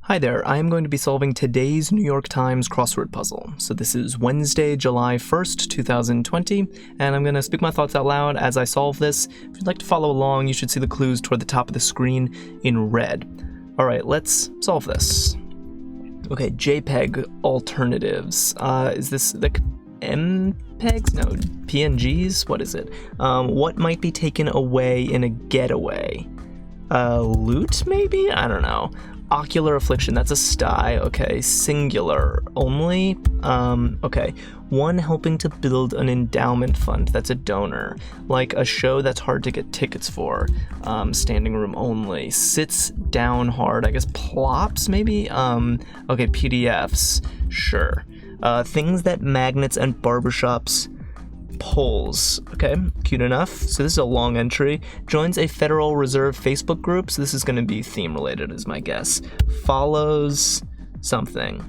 Hi there, I am going to be solving today's New York Times crossword puzzle. So this is Wednesday, July 1st, 2020, and I'm going to speak my thoughts out loud as I solve this. If you'd like to follow along, you should see the clues toward the top of the screen in red. Alright, let's solve this. Okay, JPEG alternatives. Is this like MPEGs? No, PNGs? What is it? What might be taken away in a getaway? Loot, maybe? I don't know. Ocular affliction, that's a sty. Okay, singular only. Okay, one helping to build an endowment fund, that's a donor. Like a show that's hard to get tickets for. Standing room only. Sits down hard, I guess plops maybe? Okay, PDFs, sure. Things that magnets and barbershops polls. Okay, cute enough. So this is a long entry. Joins a Federal Reserve Facebook group. So this is going to be theme related is my guess. Follows something.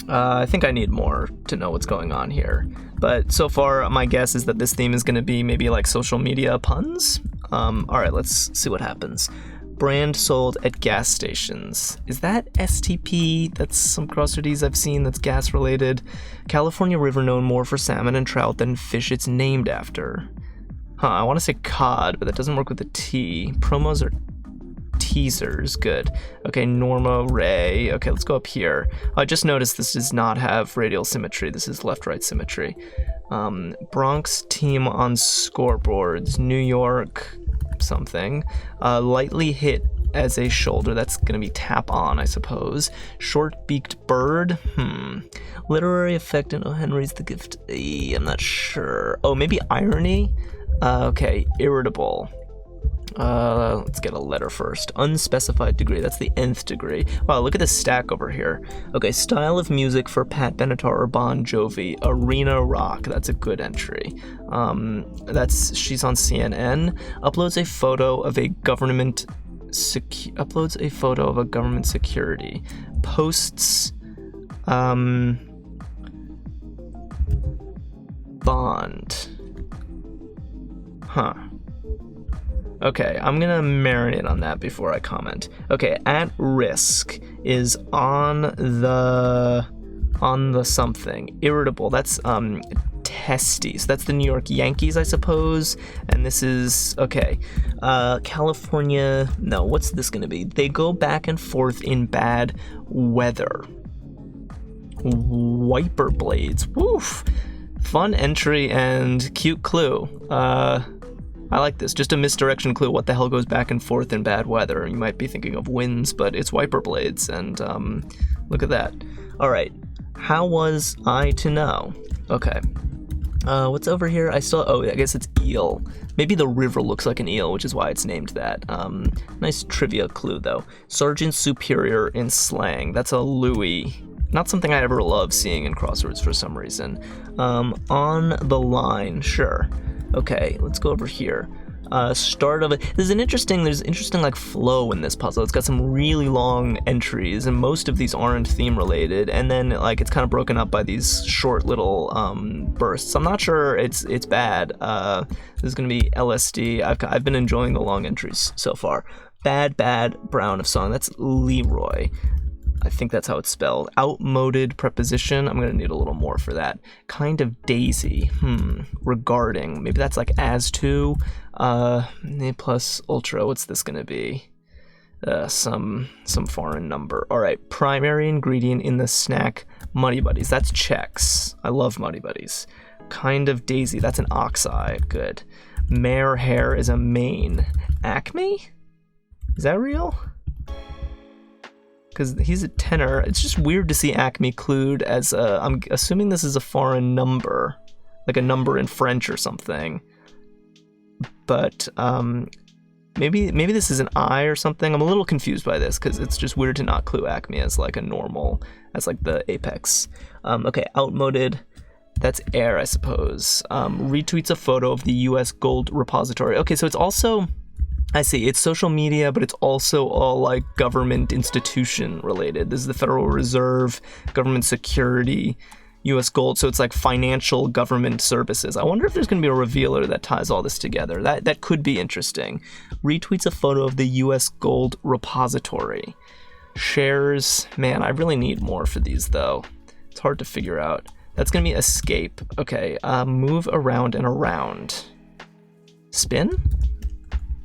I think I need more to know what's going on here. But so far, my guess is that this theme is going to be maybe like social media puns. Alright, let's see what happens. Brand sold at gas stations. Is that STP? That's some crosswords I've seen that's gas related. California river known more for salmon and trout than fish it's named after. I want to say cod, but that doesn't work with the T. Promos are teasers. Good. Okay, Norma Ray. Okay, let's go up here. I just noticed this does not have radial symmetry. This is left-right symmetry. Bronx team on scoreboards. New York something. Lightly hit as a shoulder. That's gonna be tap on, I suppose. Short-beaked bird. Literary effect in O. Henry's The Gift. I'm not sure. Oh, maybe irony? Okay, irritable. Let's get a letter first. Unspecified degree, that's the nth degree. Wow, look at this stack over here. Okay, style of music for Pat Benatar or Bon Jovi. Arena rock, that's a good entry. She's on CNN. Uploads a photo of a government security. Posts bond. Okay, I'm gonna marinate on that before I comment. Okay, at risk is on the something. Irritable, that's testy. So that's the New York Yankees, I suppose. And this is, okay, California, no, what's this gonna be? They go back and forth in bad weather. Wiper blades, woof. Fun entry and cute clue. I like this. Just a misdirection clue. What the hell goes back and forth in bad weather? You might be thinking of winds, but it's wiper blades, and look at that. All right. How was I to know? Okay. What's over here? I guess it's eel. Maybe the river looks like an eel, which is why it's named that. Nice trivia clue, though. Sergeant Superior in slang. That's a Louis. Not something I ever love seeing in crosswords for some reason. On the line, sure. Okay, let's go over here. Start of it. There's interesting like flow in this puzzle. It's got some really long entries, and most of these aren't theme related. And then like it's kind of broken up by these short little bursts. I'm not sure it's bad. This is gonna be LSD. I've been enjoying the long entries so far. Bad Brown of song. That's Leroy. I think that's how it's spelled. Outmoded preposition. I'm gonna need a little more for that. Kind of daisy. Regarding. Maybe that's like as to. A plus ultra. What's this gonna be? Some foreign number. All right. Primary ingredient in the snack Muddy Buddies. That's Chex. I love Muddy Buddies. Kind of daisy. That's an oxeye. Good. Mare hair is a mane. Acme? Is that real? Because he's a tenor. It's just weird to see Acme clued as I'm assuming this is a foreign number, like a number in French or something. But maybe this is an I or something. I'm a little confused by this because it's just weird to not clue Acme as like a normal, as like the apex. Okay, outmoded. That's air, I suppose. Retweets a photo of the U.S. gold repository. Okay, so it's also. I see, it's social media, but it's also all like government institution related. This is the Federal Reserve, government security, U.S. gold, so it's like financial government services. I wonder if there's going to be a revealer that ties all this together. That could be interesting. Retweets a photo of the U.S. gold repository. Shares, man, I really need more for these though. It's hard to figure out. That's gonna be escape. Okay, move around and around. Spin?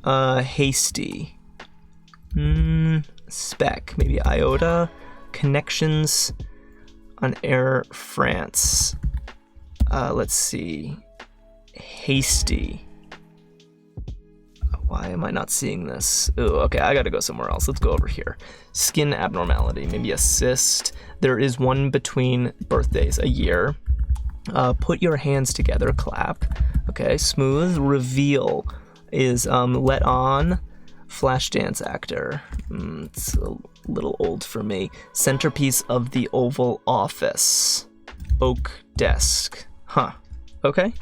Hasty. Spec, maybe iota. Connections on Air France. Let's see. Hasty. Why am I not seeing this? Ooh, okay, I gotta go somewhere else. Let's go over here. Skin abnormality, maybe a cyst. There is one between birthdays, a year. Put your hands together, clap. Okay, smooth. Reveal is let on. Flashdance actor. It's a little old for me. Centerpiece of the Oval Office. Oak desk. Huh. Okay.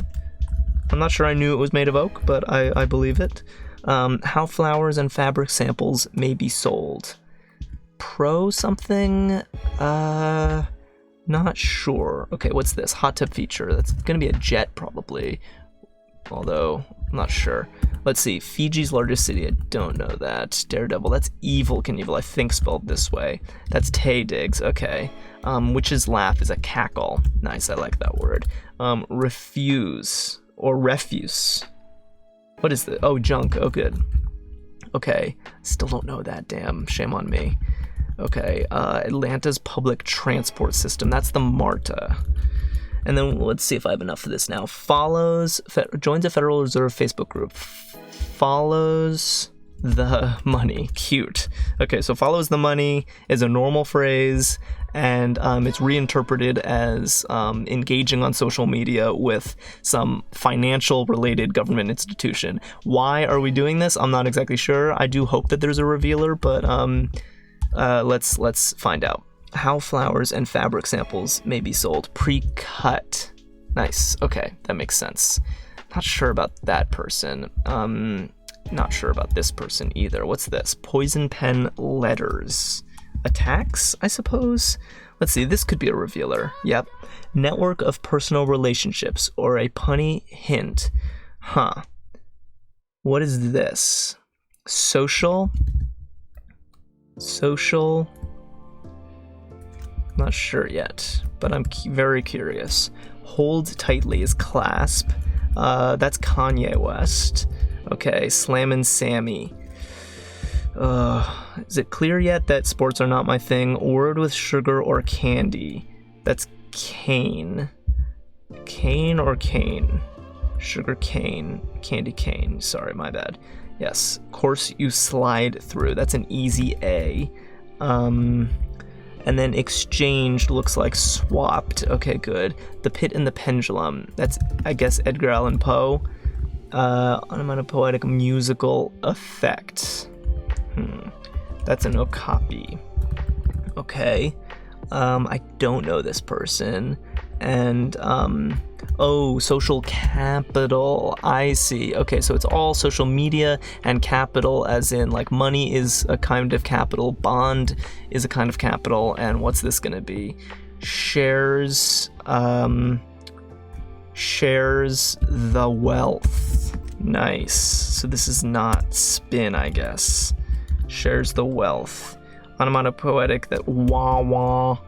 I'm not sure I knew it was made of oak, but I believe it. How flowers and fabric samples may be sold. Pro something? Not sure. Okay, what's this? Hot tub feature. That's gonna be a jet probably. Although, I'm not sure. Let's see. Fiji's largest city. I don't know that. Daredevil. That's Evil Knievel, I think spelled this way. That's Tay Diggs. Okay. Witch's laugh is a cackle. Nice, I like that word. Refuse. Or refuse. What is this? Oh, junk. Oh, good. Okay. Still don't know that. Damn. Shame on me. Okay. Atlanta's public transport system. That's the MARTA. And then let's see if I have enough for this now. Joins a Federal Reserve Facebook group. Follows the money. Cute. Okay, so follows the money is a normal phrase, and it's reinterpreted as engaging on social media with some financial related government institution. Why are we doing this? I'm not exactly sure. I do hope that there's a revealer, but let's find out. How flowers and fabric samples may be sold. Pre-cut. Nice. Okay, that makes sense. Not sure about that person. Not sure about this person either. What's this? Poison pen letters. Attacks, I suppose? Let's see, this could be a revealer. Yep. Network of personal relationships, or a punny hint. Huh. What is this? Social? Not sure yet, but I'm very curious. Hold tightly is clasp. That's Kanye West. Okay, Slammin' Sammy. Is it clear yet that sports are not my thing? Word with sugar or candy. That's cane. Cane or cane? Sugar cane. Candy cane. Sorry, my bad. Yes. Course you slide through. That's an easy A. And then exchanged looks like swapped. Okay, good. The Pit and the Pendulum. That's, I guess, Edgar Allan Poe. Onomatopoetic musical effect. That's an okapi. Okay. I don't know this person. And, social capital. I see. Okay, so it's all social media and capital, as in, like, money is a kind of capital, bond is a kind of capital, and what's this gonna be? Shares, shares the wealth. Nice. So this is not spin, I guess. Shares the wealth. Onomatopoetic, that wah-wah,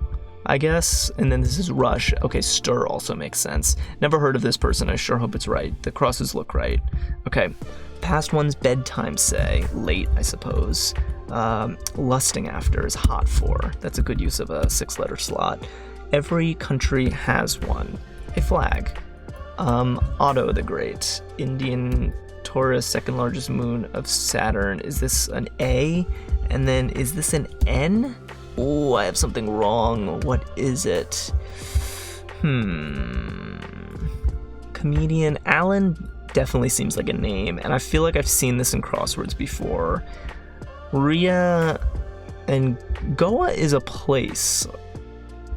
I guess. And then this is rush. Okay, stir also makes sense. Never heard of this person. I sure hope it's right. The crosses look right. Okay. Past one's bedtime say. Late, I suppose. Lusting after is hot for. That's a good use of a 6-letter slot. Every country has one. A flag. Otto the Great. Indian Taurus, second largest moon of Saturn. Is this an A? And then is this an N? Oh, I have something wrong. What is it? Comedian Alan definitely seems like a name, and I feel like I've seen this in crosswords before. Ria and Goa is a place.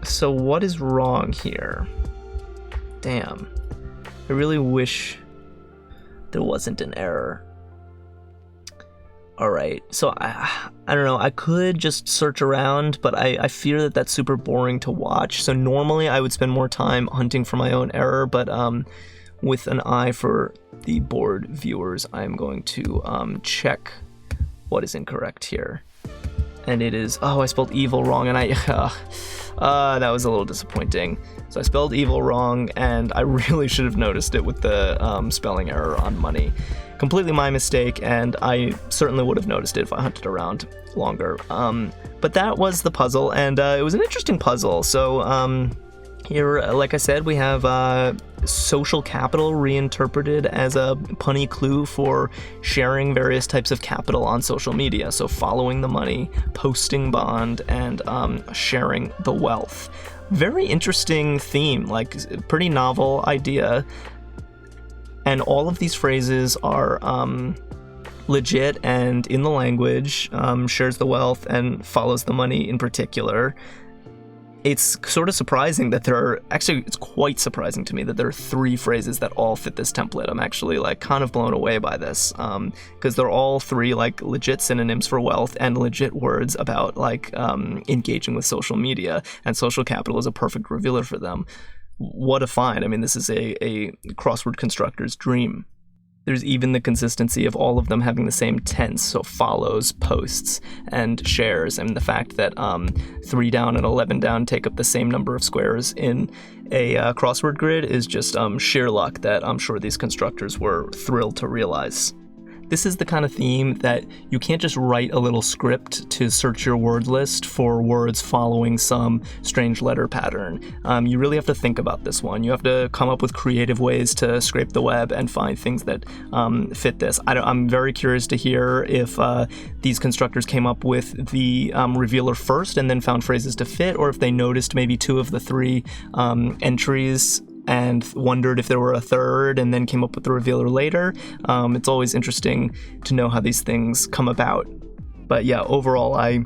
So what is wrong here? Damn. I really wish there wasn't an error. Alright, so I don't know, I could just search around, but I fear that that's super boring to watch. So normally I would spend more time hunting for my own error, but with an eye for the bored viewers, I'm going to check what is incorrect here. And it is, oh, I spelled evil wrong, and that was a little disappointing. So I spelled evil wrong, and I really should have noticed it with the spelling error on money. Completely my mistake, and I certainly would have noticed it if I hunted around longer. But that was the puzzle, and it was an interesting puzzle. So here, like I said, we have social capital reinterpreted as a punny clue for sharing various types of capital on social media. So following the money, posting bond, and sharing the wealth. Very interesting theme, like pretty novel idea. And all of these phrases are legit and in the language, shares the wealth and follows the money in particular. It's sort of surprising that it's quite surprising to me that there are 3 phrases that all fit this template. I'm actually like kind of blown away by this, because they're all 3 like legit synonyms for wealth and legit words about like engaging with social media, and social capital is a perfect revealer for them. What a find. I mean, this is a crossword constructor's dream. There's even the consistency of all of them having the same tense, so follows, posts, and shares, and the fact that 3 down and 11 down take up the same number of squares in a crossword grid is just sheer luck that I'm sure these constructors were thrilled to realize. This is the kind of theme that you can't just write a little script to search your word list for words following some strange letter pattern. You really have to think about this one. You have to come up with creative ways to scrape the web and find things that fit this. I'm very curious to hear if these constructors came up with the revealer first and then found phrases to fit, or if they noticed maybe 2 of the 3 entries and wondered if there were a third and then came up with the revealer later. It's always interesting to know how these things come about. But yeah, overall, I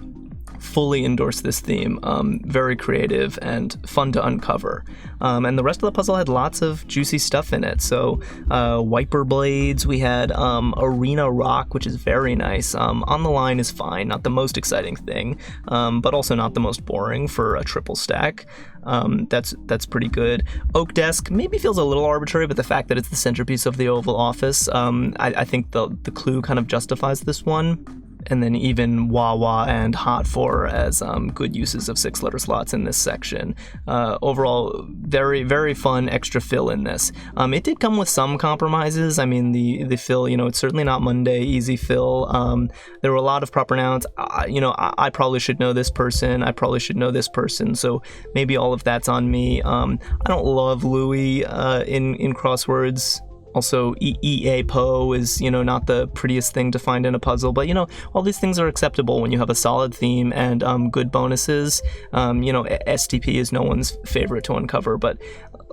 fully endorse this theme. Very creative and fun to uncover. And the rest of the puzzle had lots of juicy stuff in it. So wiper blades, we had arena rock, which is very nice. On the line is fine, not the most exciting thing, but also not the most boring for a triple stack. That's pretty good. Oak desk maybe feels a little arbitrary, but the fact that it's the centerpiece of the Oval Office, I think the clue kind of justifies this one. And then even Wawa and Hot 4 as good uses of 6-letter slots in this section. Overall, very, very fun extra fill in this. It did come with some compromises. I mean, the fill, it's certainly not Monday, easy fill. There were a lot of proper nouns. I probably should know this person. I probably should know this person. So maybe all of that's on me. I don't love Louis in crosswords. Also, EAPO is, not the prettiest thing to find in a puzzle, but, all these things are acceptable when you have a solid theme and good bonuses. STP is no one's favorite to uncover, but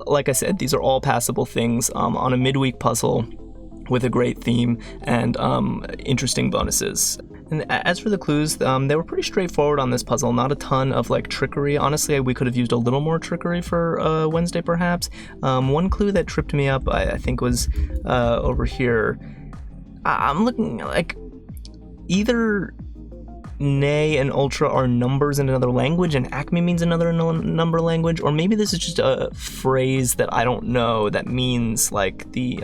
like I said, these are all passable things on a midweek puzzle with a great theme and interesting bonuses. And as for the clues, they were pretty straightforward on this puzzle. Not a ton of trickery. Honestly, we could have used a little more trickery for Wednesday, perhaps. One clue that tripped me up, I think, was over here. I'm looking like either Nay and Ultra are numbers in another language, and Acme means another number language, or maybe this is just a phrase that I don't know that means like the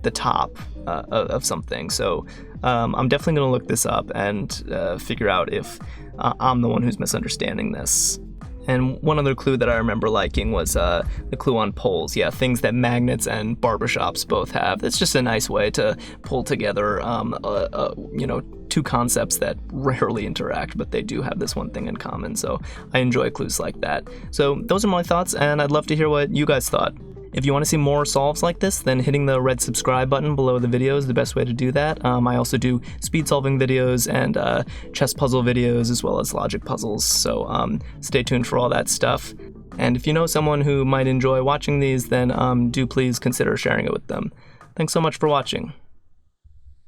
top of something. So I'm definitely going to look this up and figure out if I'm the one who's misunderstanding this. And one other clue that I remember liking was the clue on poles. Yeah, things that magnets and barbershops both have. It's just a nice way to pull together, 2 concepts that rarely interact, but they do have this one thing in common. So I enjoy clues like that. So those are my thoughts, and I'd love to hear what you guys thought. If you want to see more solves like this, then hitting the red subscribe button below the video is the best way to do that. I also do speed solving videos and chess puzzle videos as well as logic puzzles, so stay tuned for all that stuff. And if you know someone who might enjoy watching these, then do please consider sharing it with them. Thanks so much for watching.